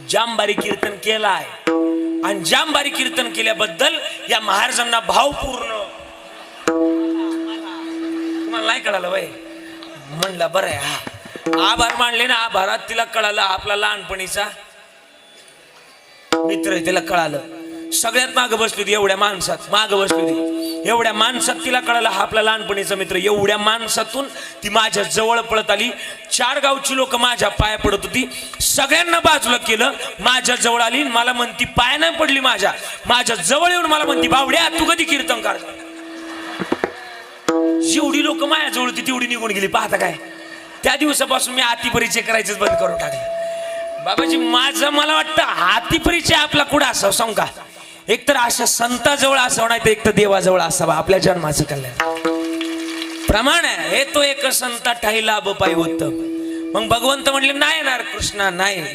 जांबारी कीर्तन केलं आहे आणि जांबारी कीर्तन केल्याबद्दल या महाराजांना भावपूर्ण तुम्हाला नाही कळालं बाई म्हणलं बरं आहे हा आभार मानले ना आभारात तिला कळालं आपला लहानपणीचा मित्र तिला कळालं सगळ्यात मागं बसली होती एवढ्या माणसात मागं बसली होती एवढ्या माणसात तिला कळालं हा आपला लहानपणीचा मित्र एवढ्या माणसातून ती माझ्या जवळ पळत आली 4 गावची लोक माझ्या पाया पडत होती सगळ्यांना बाजूला केलं माझ्या जवळ आली मला म्हणती पाय नाही पडली माझ्या जवळ येऊन मला म्हणती बावड्या तू कधी कीर्तन कर जेवढी लोक माझ्या जवळ होती तेवढी निघून गेली पाहता काय त्या दिवसापासून मी हाती परिचय करायचंच बंद करून टाकले बाबाजी माझं मला वाटतं हाती परिचय आपला कुठं असावं सांग का एकतर अशा संताजवळ असावं नाही तर एक तर देवाजवळ असावा आपल्या जन्माचं कल्याण प्रमाण आहे हे तो एक संता ठाईला पायी उत्तम मग भगवंत म्हणले नाही येणार कृष्णा नाही